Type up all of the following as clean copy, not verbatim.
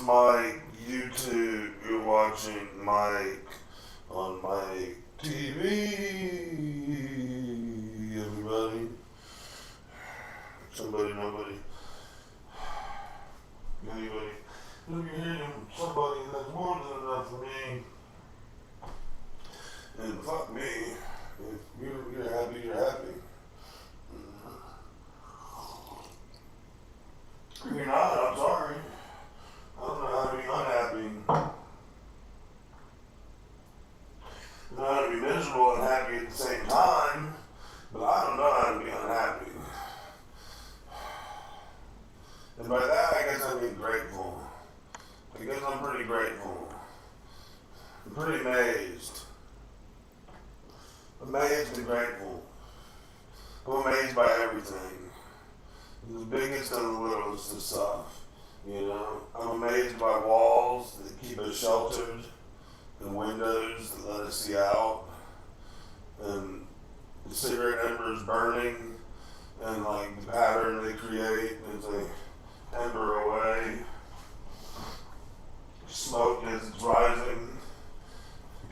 Mike. YouTube, you're watching Mike on my TV. Everybody. Somebody, nobody. Anybody. If you're hearing somebody, that's more than enough for me. And fuck me. If you're happy, you're happy. If you're not, I'm sorry. I don't know how to be unhappy. I know how to be miserable and happy at the same time, but I don't know how to be unhappy. And by that, I guess I mean grateful. I guess I'm pretty grateful. I'm pretty amazed. Amazed and grateful. I'm amazed by everything. The biggest and the littlest of stuff. You know, I'm amazed by walls that keep us sheltered, and windows that let us see out, and the cigarette embers burning, and like the pattern they create as they ember away, smoke as it's rising,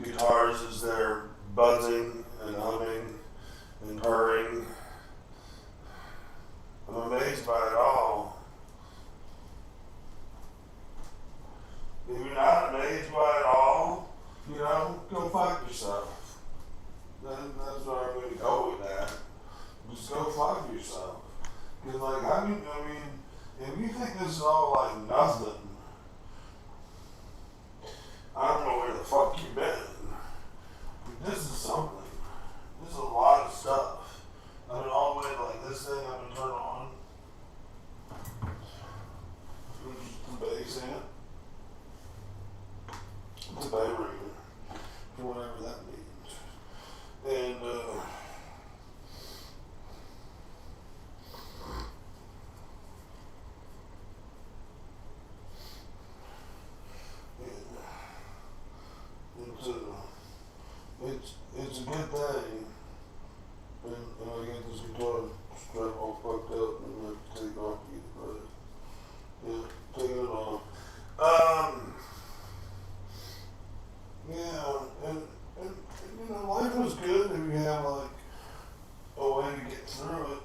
guitars as they're buzzing and humming and purring. I'm amazed by it all. If you're not amazed by it all, you know, go fuck yourself. That's where I'm going to go with that. Just go fuck yourself. Because, like, if you think this is all like nothing, I don't know where the fuck you've been. This is something. This is a lot of stuff. I've been all the way to like this thing I've been turned on. The bass in it. It's a bay ringer, or whatever that means. And, it's a good thing. And I get this guitar strap all fucked up and I have to take it off either, but yeah, taking it off. Yeah, and you know, life was good if you have like a way to get through it.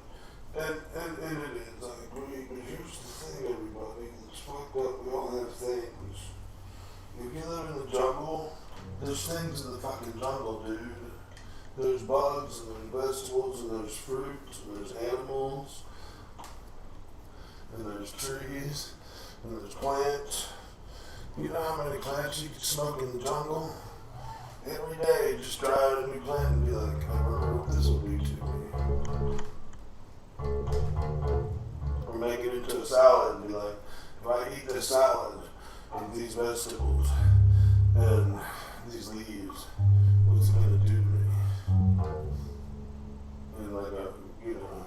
And it is, like, but here's the thing, everybody, it's fucked up, we all have things. If you live in the jungle, there's things in the fucking jungle, dude. There's bugs, and there's vegetables, and there's fruits, and there's animals, and there's trees, and there's plants. You know how many plants you can smoke in the jungle? Every day, just try out a new plant and be like, I wonder what this will do to me. Or make it into a salad and be like, if I eat this salad and these vegetables and these leaves, what's it going to do to me? And like, you know.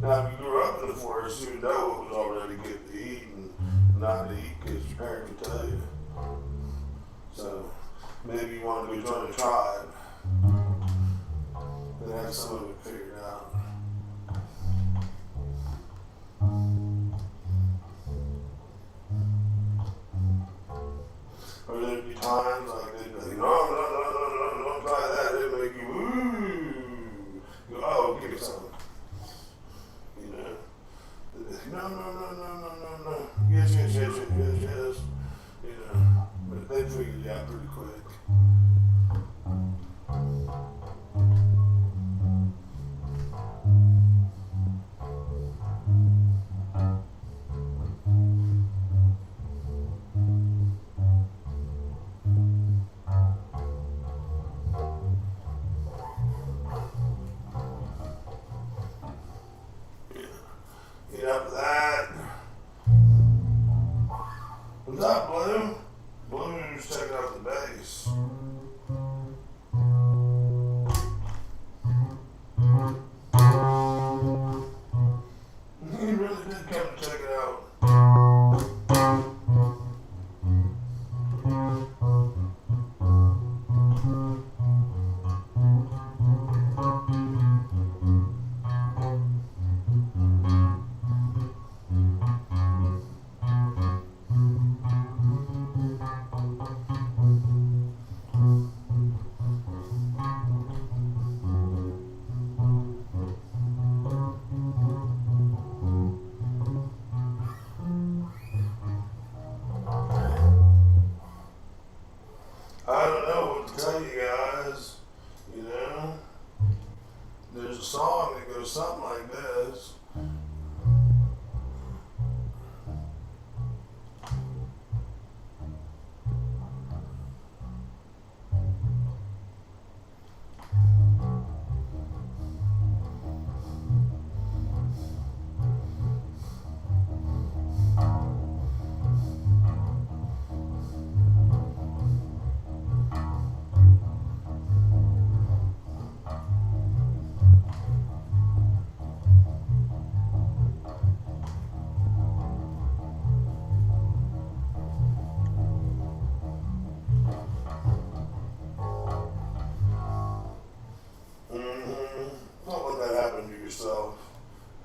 Now, if you grew up in the forest, you would know what was already good to eat and not to eat because your parents would tell you. So maybe you want to go join a tribe and have some of it figured out. Or there'd be times like they'd be like, no, don't try that. It'll make you, ooh. You go, oh, give me some. You know? No. Yes. You know, but they figured it out pretty quick. Get up with that.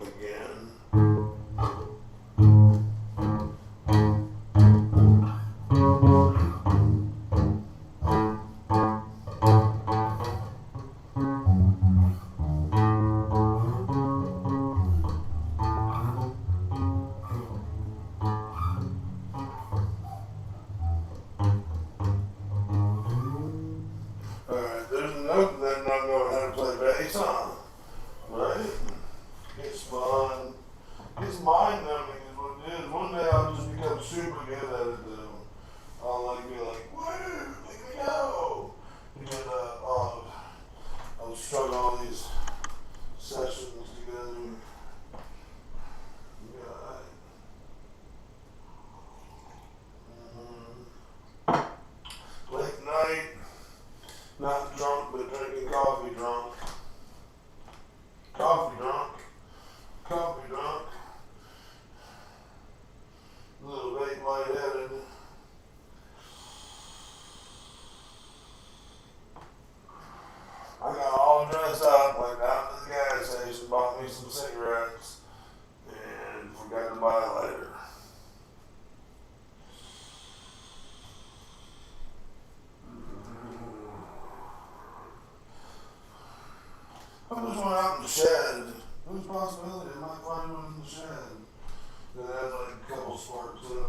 again. Alright, there's enough of that not knowing how to play bass, huh? Right? It's fun. It's mind numbing is what it is. One day I'll just become super good at it though. I'll like be like, woo, look at me go. Because I was strung all these sessions together. Yeah. Late night, not drunk, but drinking coffee drunk. Coffee drunk. Coffee drunk. A little bit lightheaded. I got all dressed up, went down to the gas station, bought me some cigarettes, and forgot to buy a lighter. I just went out in the shed. There's a possibility I might find one in the shed that has like a couple sparks in it.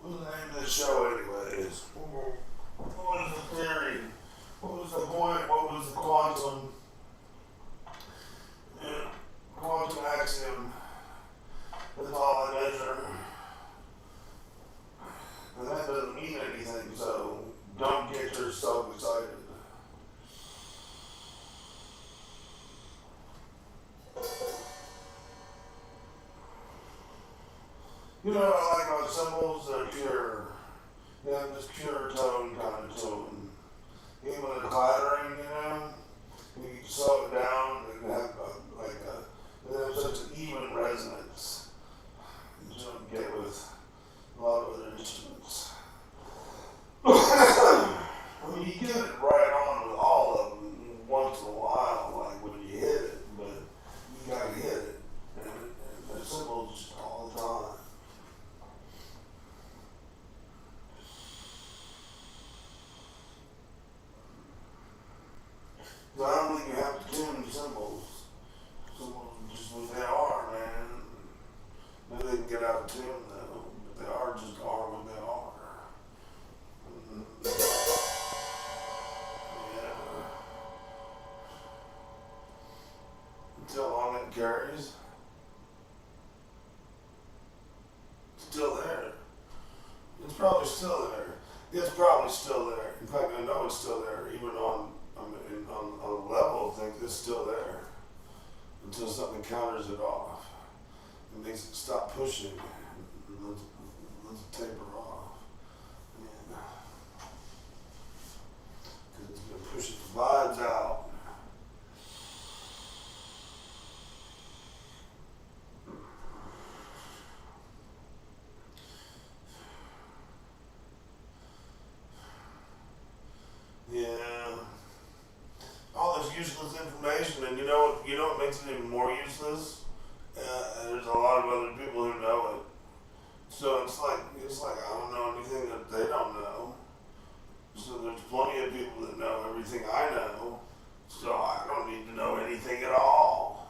What's the name of this show, anyways? What was the theory? What was the point? What was the quantum axiom? That's all I measure. And that doesn't mean anything, so don't get yourself excited. You know what I like about symbols? They're pure. They have this pure tone kind of tone. Even when it's clattering, you can slow it down and have they have such an even resonance that you don't get with a lot of other instruments. I mean, you get it right on with all of them once in a while, like when you hit it, but you gotta hit it. And the symbols just all the time. So I don't think you have to tune symbols. Symbols are just what they are, man. Maybe they can get out of tune though, but they are just are what they are. Yeah. Until long it carries. Still there. It's probably still there. It's probably still there. In fact, I know it's still there, even on a level of things. It's still there until something counters it off. It makes it stop pushing and lets it taper off. Yeah. Because it's been pushing the vibes out. Yeah. All this useless information, and you know what makes it even more useless? There's a lot of other people who know it. So it's like I don't know anything that they don't know. So there's plenty of people that know everything I know. So I don't need to know anything at all.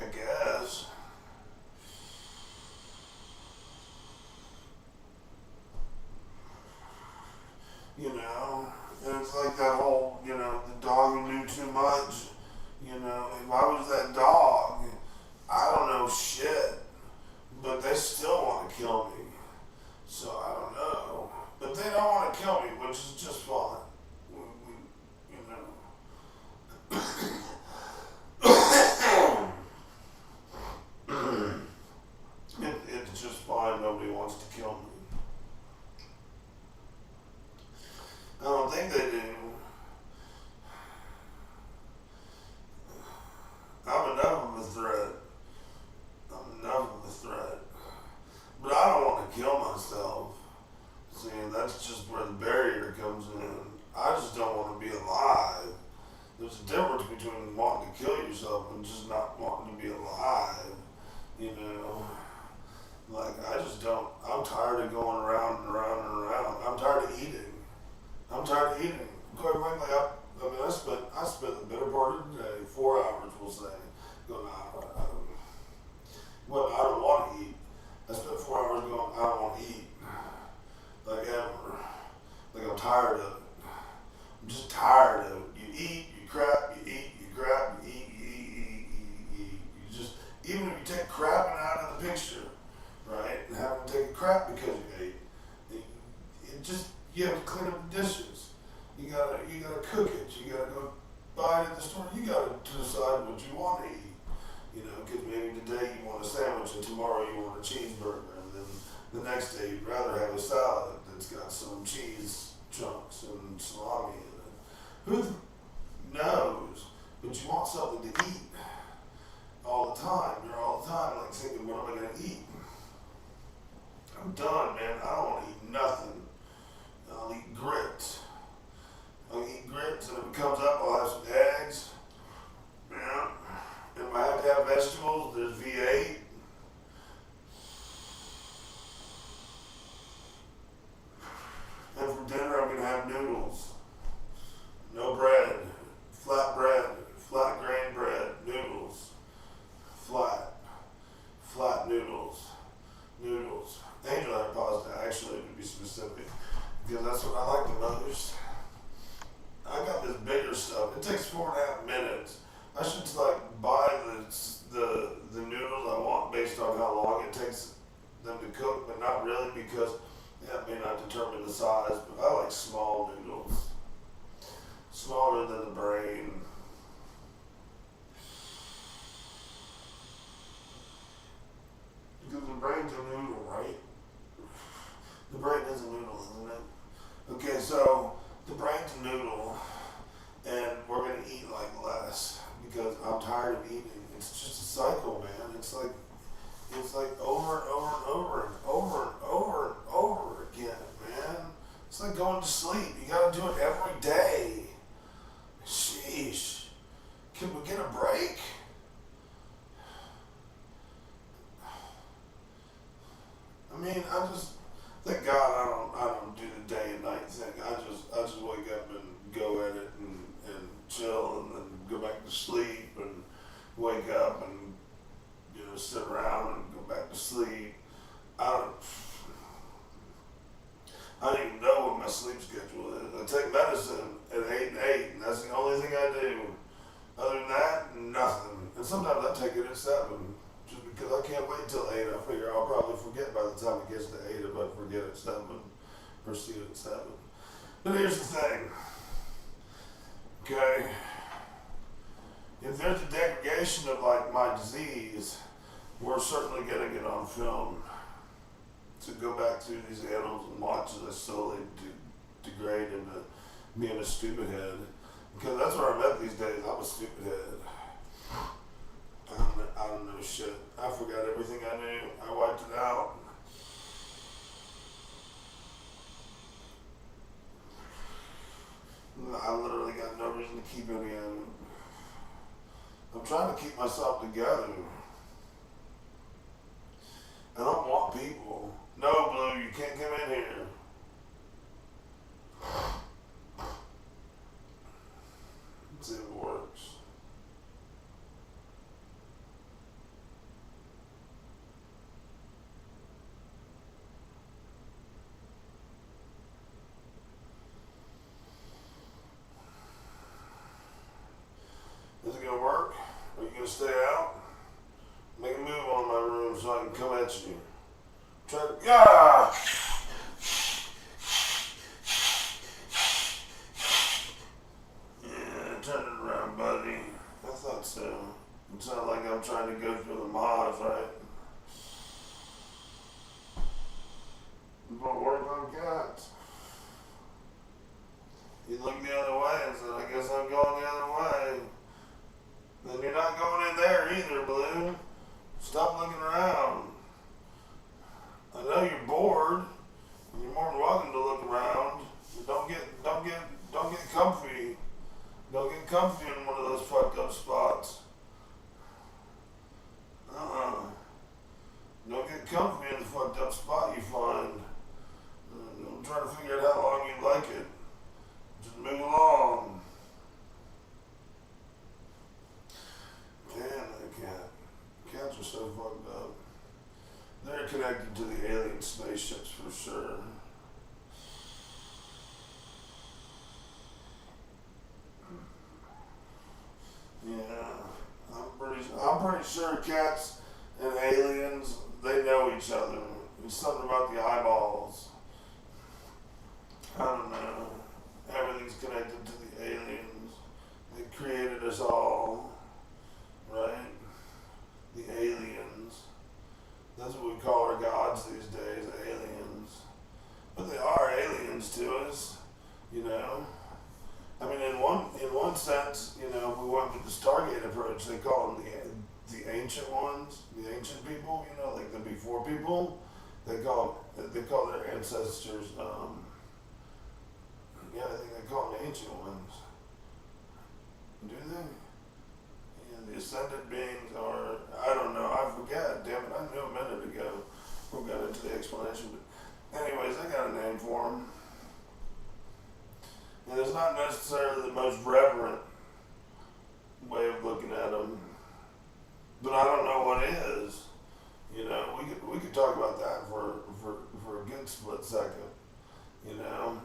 I guess. And it's like that whole, the dog who knew too much. And why was that dog? I don't know shit. But they still want to kill me. So I don't know. But they don't want to kill me, which is just fine. It's just fine. Nobody wants to kill me. I don't think they do. I'm enough of a threat. I'm enough of a threat. just where the barrier comes in. I just don't want to be alive. There's a difference between wanting to kill yourself and just not wanting to be alive. You know, like I just don't. I'm tired of going around and around and around. I'm tired of eating. I'm tired of eating. Quite frankly, I spent the better part of the day, 4 hours, we'll say, going out. Well, I don't want to eat. I spent 4 hours going, I don't want to eat. Like ever. Like I'm tired of it. I'm just tired of it. You eat, you crap, you eat, you crap, you eat, you eat, you eat, you eat. You just, even if you take crapping out of the picture, right, and having to take a crap because you ate, it just, you have to clean up the dishes. You gotta cook it. You gotta go buy it at the store. You gotta decide what you want to eat. You know, because maybe today you want a sandwich and tomorrow you want a cheeseburger, and then the next day you'd rather have a salad that's got some cheese chunks and salami in it. Who knows? But you want something to eat all the time. You're all the time like thinking, what am I gonna eat? I'm done, man. I don't want to eat nothing. I'll eat grits. I'll eat grits, and if it comes up, I'll have some eggs. Yeah. If I have to have vegetables, there's V8. And for dinner, I'm going to have noodles. No bread. Flat grain bread, noodles. Flat noodles. Angel hair pasta, actually, to be specific. Because that's what I like the most. I got this bigger stuff. It takes 4.5 minutes. I should like buy the noodles I want based on how long it takes them to cook, but not really because that may not determine the size. But I like small noodles, smaller than the brain. Because the brain's a noodle, right? The brain is a noodle, isn't it? Okay, so the brain's a noodle, and we're gonna eat like less because I'm tired of eating. It's just a cycle, man. It's like over and over and over and over and over and over again, man. It's like going to sleep. You gotta do it every day. Sheesh. Can we get a break? I mean, thank God I don't do the day and night thing. I just wake up and go at it and chill and then go back to sleep and wake up and sit around and go back to sleep. I don't even know what my sleep schedule is. I take medicine at 8 and 8, and that's the only thing I do. Other than that, nothing. And sometimes I take it at 7. Just because I can't wait till 8. I figure I'll probably forget by the time it gets to 8 if I forget at 7 or see it at 7. But here's the thing. Okay? If there's a degradation of like my disease, we're certainly getting it on film. To go back through these annals and watch as I slowly degrade into being a stupid head. Because that's where I'm at these days. I'm a stupid head. I don't know shit. I forgot everything I knew. I wiped it out. I literally got no reason to keep any of it. I'm trying to keep myself together. I don't want people. No, Blue, you can't come in here. Let's see if it works. Is it gonna work? Are you gonna stay out? Make a move on my room so I can come at you. Try to, yeah! Yeah, turn it around, buddy. I thought so. It's not like I'm trying to go through the mods, right? It won't work on cats. You look the other way and said, I guess I'm going the other way. Then you're not going in there either, Blue. Stop looking around. I know you're bored. You're more than welcome to look around. comfy in one of those fucked up spots. Don't get comfy in the fucked up spot you find. Don't try to figure out how long you like it. Just move along. Man, that cat. Cats are so fucked up. They're connected to the alien spaceships for sure. Yeah, I'm pretty sure cats and aliens, they know each other. There's something about the eyeballs. I don't know. Everything's connected to the aliens. They created us all, right? The aliens. That's what we call our gods these days, aliens. But they are aliens to us, you know. I mean, in one sense, you know, we went with the Stargate approach. They call them the ancient ones, the ancient people, you know, like the before people. They call their ancestors. Yeah, I think they call them ancient ones. Do they? Yeah, the ascended beings are. I don't know. I forget. Damn it! I knew a minute ago. We'll get into the explanation, but anyways, I got a name for them. And it's not necessarily the most reverent way of looking at them, but I don't know what is. You know, we could talk about that for a good split second. You know,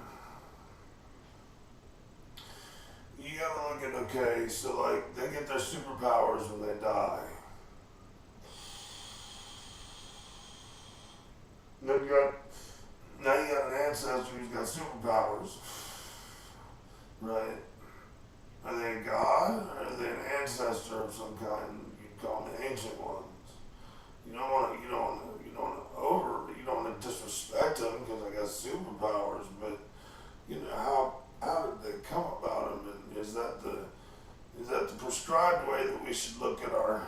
you gotta look at, okay, so like they get their superpowers when they die. Now you got an ancestor who's got superpowers. Right? Are they a god or are they an ancestor of some kind? You'd call them the ancient ones. You don't want to disrespect them because I got superpowers, but you know how did they come about them? And is that the prescribed way that we should look at our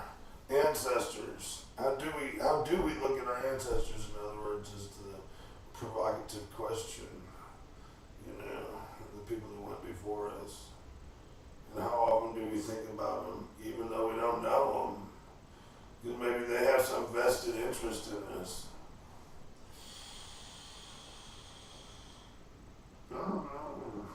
ancestors? How do we look at our ancestors? In other words, is the provocative question. You know, the people who went before us. And how often do we think about them, even though we don't know them? Because maybe they have some vested interest in us. I don't know.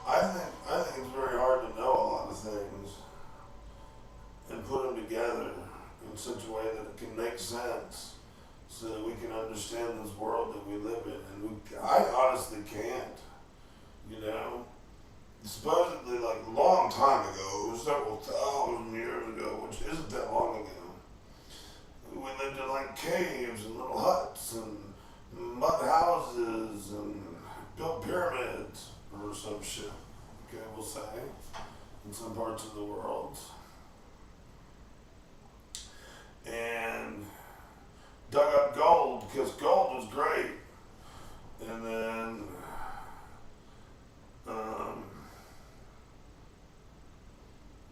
I think it's very hard to know a lot of things and put them together in such a way that it can make sense, so that we can understand this world that we live in. And I honestly can't, you know. Supposedly, like a long time ago, it was several thousand years ago, which isn't that long ago, we lived in like caves and little huts and mud houses and built pyramids or some shit, okay, we'll say, in some parts of the world. And dug up gold because gold was great. And then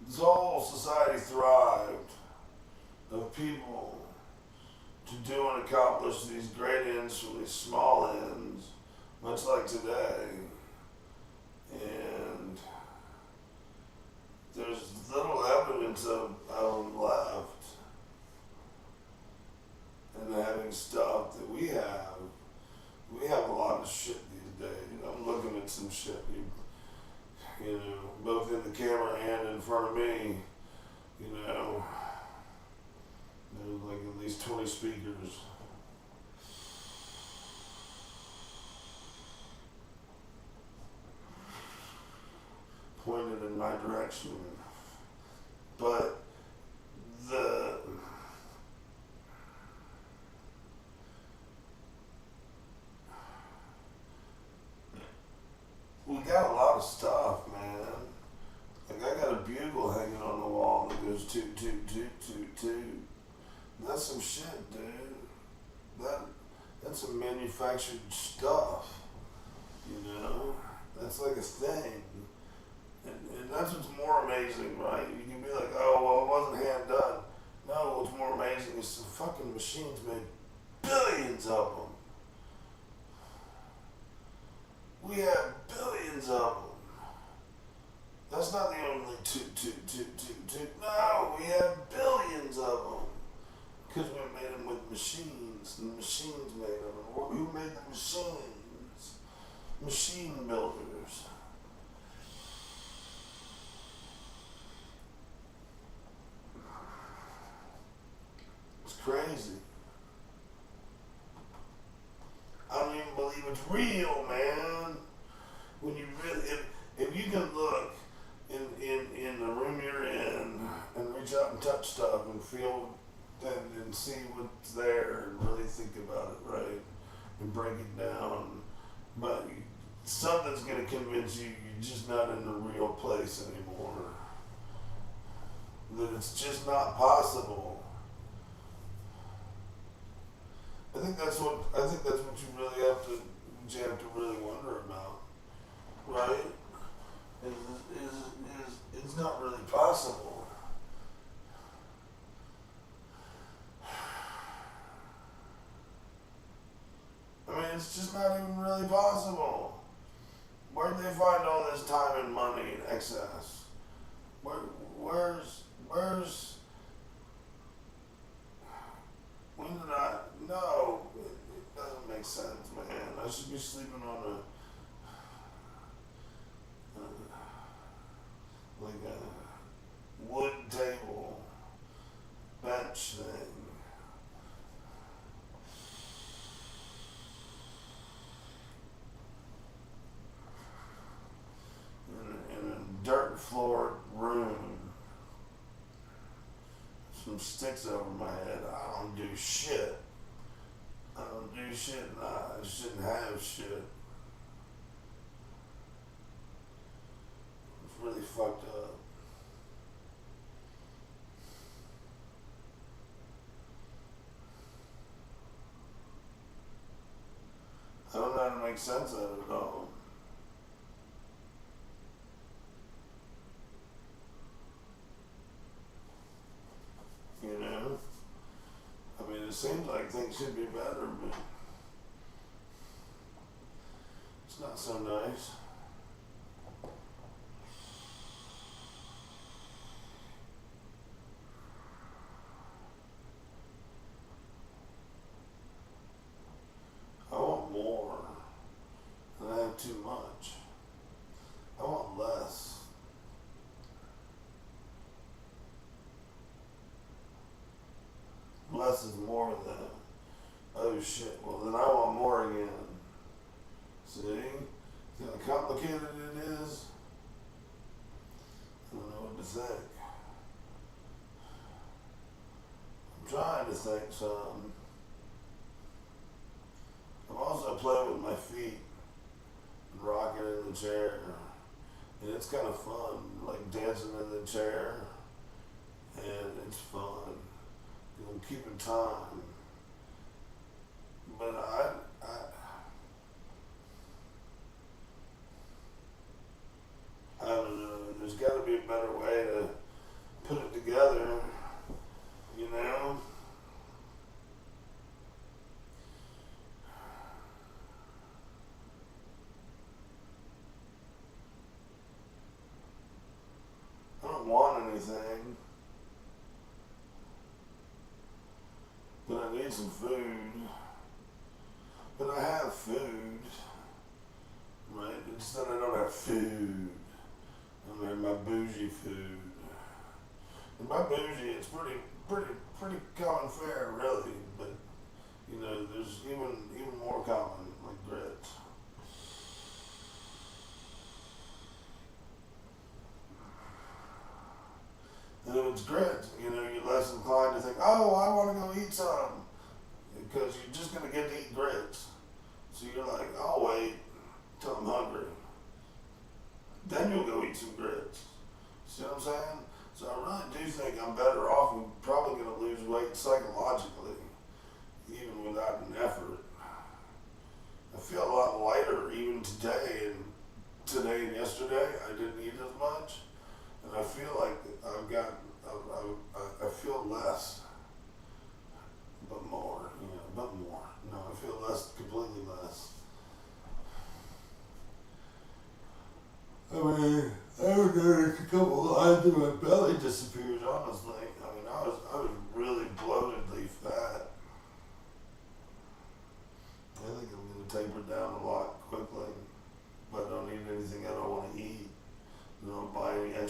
this whole society thrived of people to do and accomplish these great ends from these small ends, much like today. And there's little evidence of them left. And having stuff that we have a lot of shit these days. I'm looking at some shit, you know, both in the camera and in front of me, you know, there's like at least 20 speakers. Pointed in my direction. But we got a lot of stuff, man. Like I got a bugle hanging on the wall that goes toot toot toot toot toot. That's some shit, dude. That's some manufactured stuff. You know? That's like a thing. And that's what's more amazing, right? You can be like, oh, well, it wasn't hand done. No, what's more amazing is the fucking machines made billions of them. We have billions of them. That's not the only two. No, we have billions of them. Because we made them with machines. The machines made them. Who made the machines? Machine builders. It's crazy. I don't even believe it's real, man. When you really, if you can look in the room you're in and reach out and touch stuff and feel and see what's there and really think about it, right? And break it down. But something's going to convince you you're just not in the real place anymore. That it's just not possible. I think that's what you really have to really wonder about, right? Is it's not really possible. I mean, it's just not even really possible. Where'd they find all this time and money in excess? Where's when did I? No, it doesn't make sense, man. I should be sleeping on like a wood table, bench thing. In a dirt floored room. Some sticks over my head. I don't do shit. I don't do shit and I shouldn't have shit. It's really fucked up. I don't know how to make sense of it all. You know? I mean, it seems like things should be better, but it's not so nice. I want more, and I have too much. I want less. Less is more than, oh shit, well then I want more again. See? See how complicated it is? I don't know what to think. I'm trying to think some. I'm also playing with my feet and rocking in the chair. And it's kind of fun, like dancing in the chair. And it's fun. I'm keeping time. But I don't know. There's got to be a better way to put it together, you know? I don't want anything, but I need some food. But I have food, right? It's that I don't have food. I mean, my bougie food. And by bougie, it's pretty common fare, really. But you know, there's even more common, like grits. And if it's grits, you know, you're less inclined to think, oh, I want to go eat some, because you're just gonna get to eat grits. So you're like, I'll wait till I'm hungry. Then you'll go eat some grits. See what I'm saying? So I really do think I'm better off and probably going to lose weight psychologically, even without an effort. I feel a lot lighter even today and yesterday. I didn't eat as much, and I feel like I feel less, but more. You know, but more. No, I feel less, completely less.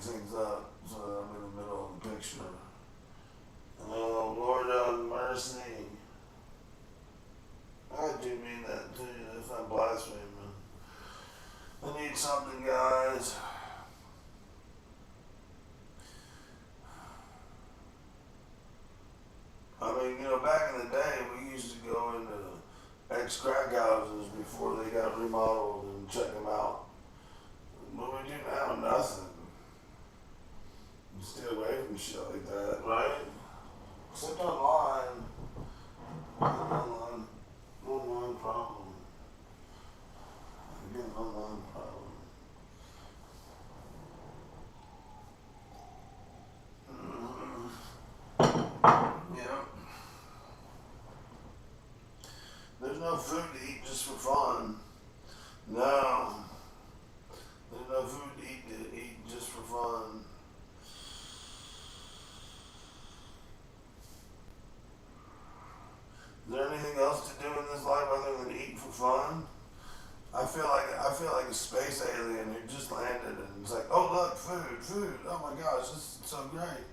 things up so that I'm in the middle of the picture. Oh, Lord have mercy. I do mean that too. That's not blasphemy. I need something, guys. I mean, back in the day, we used to go into ex-crack houses before they got remodeled and check them out. What we do now, nothing. You stay away from shit like that, right? Except online. Online problem. Again, online problem. Yeah. There's no food to eat just for fun. No. There's no food to eat just for fun. Is there anything else to do in this life other than eat for fun? I feel like a space alien who just landed and it's like, oh look, food. Oh my gosh, this is so great.